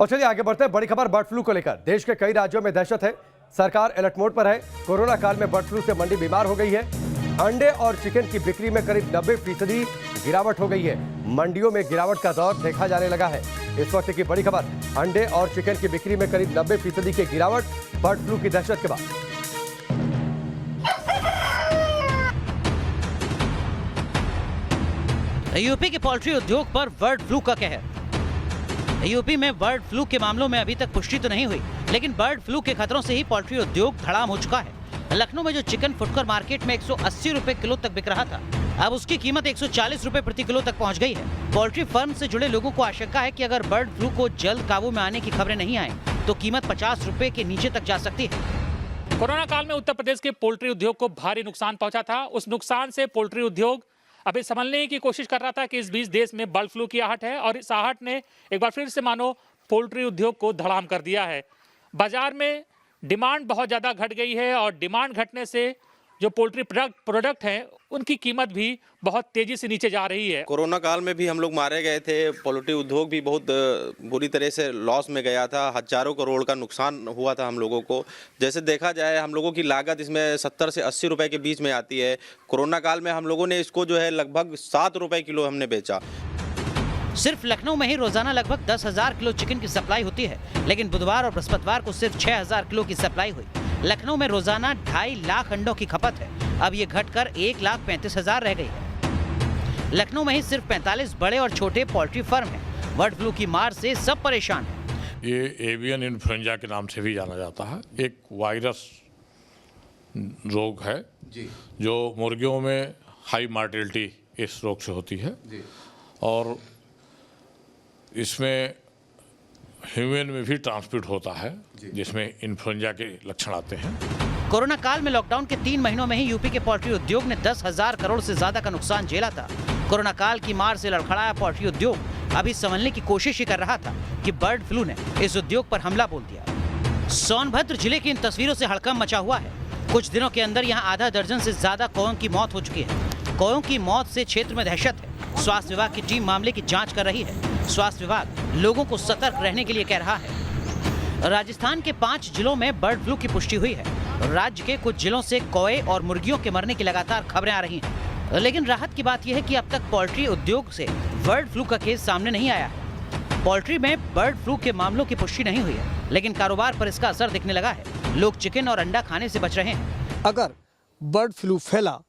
और चलिए आगे बढ़ते हैं। बड़ी खबर बर्ड फ्लू को लेकर। देश के कई राज्यों में दहशत है, सरकार अलर्ट मोड पर है। कोरोना काल में बर्ड फ्लू से मंडी बीमार हो गई है। अंडे और चिकन की बिक्री में करीब 90% गिरावट हो गई है। मंडियों में गिरावट का दौर देखा जाने लगा है। इस वक्त की बड़ी खबर, अंडे और चिकन की बिक्री में करीब 90% की गिरावट बर्ड फ्लू की दहशत के बाद। यूपी के पोल्ट्री उद्योग पर बर्ड फ्लू का कहर। यूपी में बर्ड फ्लू के मामलों में अभी तक पुष्टि तो नहीं हुई, लेकिन बर्ड फ्लू के खतरों से ही पोल्ट्री उद्योग धड़ाम हो चुका है। लखनऊ में जो चिकन फुटकर मार्केट में 180 रुपए किलो तक बिक रहा था, अब उसकी कीमत 140 रुपए प्रति किलो तक पहुंच गई है। पोल्ट्री फार्म से जुड़े लोगों को आशंका है कि अगर बर्ड फ्लू को जल्द काबू में आने की खबरें नहीं आए तो कीमत 50 रुपए के नीचे तक जा सकती है। कोरोना काल में उत्तर प्रदेश के पोल्ट्री उद्योग को भारी नुकसान पहुंचा था। उस नुकसान से पोल्ट्री उद्योग अभी संभलने की कोशिश कर रहा था कि इस बीच देश में बर्ड फ्लू की आहट है और इस आहट ने एक बार फिर से मानो पोल्ट्री उद्योग को धड़ाम कर दिया है। बाजार में डिमांड बहुत ज़्यादा घट गई है और डिमांड घटने से जो पोल्ट्री प्रोडक्ट हैं उनकी कीमत भी बहुत तेजी से नीचे जा रही है। कोरोना काल में भी हम लोग मारे गए थे। पोल्ट्री उद्योग भी बहुत बुरी तरह से लॉस में गया था। हजारों करोड़ का नुकसान हुआ था हम लोगों को। जैसे देखा जाए, हम लोगों की लागत इसमें 70 से 80 रुपए के बीच में आती है। कोरोना काल में हम लोगों ने इसको जो है लगभग 7 रुपए किलो हमने बेचा। सिर्फ लखनऊ में ही रोजाना लगभग 10,000 किलो चिकन की सप्लाई होती है, लेकिन बुधवार और बृहस्पतिवार को सिर्फ 6,000 किलो की सप्लाई हुई। लखनऊ में रोजाना 2.5 लाख अंडों की खपत है, अब ये घटकर 1,35,000 रह गई है। लखनऊ में ही सिर्फ 45 बड़े और छोटे पोल्ट्री फार्म हैं। बर्ड फ्लू की मार से सब परेशान हैं। ये एवियन इन्फ्लुएंजा के नाम से भी जाना जाता है। एक वायरस रोग है जी, जो मुर्गियों में हाई मार्टेलिटी इस रोग से होती है जी। और इसमें ह्यूमन में भी ट्रांसमिट होता है, जिसमें इन्फ्लुएंजा के लक्षण आते हैं। कोरोना काल में लॉकडाउन के 3 महीनों में ही यूपी के पोल्ट्री उद्योग ने 10,000 करोड़ से ज्यादा का नुकसान झेला था। कोरोना काल की मार से लड़खड़ाया पोल्ट्री उद्योग अभी संभलने की कोशिश ही कर रहा था कि बर्ड फ्लू ने इस उद्योग पर हमला बोल दिया। सोनभद्र जिले की इन तस्वीरों से हड़कंप मचा हुआ है। कुछ दिनों के अंदर यहाँ आधा दर्जन से ज्यादा कौओं की मौत हो चुकी है। कौओं की मौत से क्षेत्र में दहशत है। स्वास्थ्य विभाग की टीम मामले की जांच कर रही है। स्वास्थ्य विभाग लोगों को सतर्क रहने के लिए कह रहा है। राजस्थान के 5 जिलों में बर्ड फ्लू की पुष्टि हुई है। राज्य के कुछ जिलों से कौए और मुर्गियों के मरने की लगातार खबरें आ रही हैं, लेकिन राहत की बात यह है कि अब तक पोल्ट्री उद्योग से बर्ड फ्लू का केस सामने नहीं आया है। पोल्ट्री में बर्ड फ्लू के मामलों की पुष्टि नहीं हुई है, लेकिन कारोबार पर इसका असर दिखने लगा है। लोग चिकन और अंडा खाने से बच रहे हैं। अगर बर्ड फ्लू फैला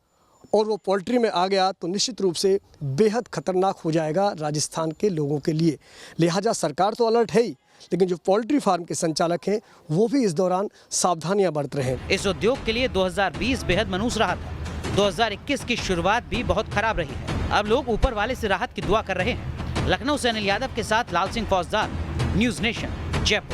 और वो पोल्ट्री में आ गया तो निश्चित रूप से बेहद खतरनाक हो जाएगा राजस्थान के लोगों के लिए। लिहाजा सरकार तो अलर्ट है ही, लेकिन जो पोल्ट्री फार्म के संचालक हैं वो भी इस दौरान सावधानियां बरत रहे हैं। इस उद्योग के लिए 2020 बेहद मनहूस रहा था। 2021 की शुरुआत भी बहुत खराब रही है। अब लोग ऊपर वाले से राहत की दुआ कर रहे हैं। लखनऊ से अनिल यादव के साथ लाल सिंह फौजदार, न्यूज़ नेशन, जयपुर।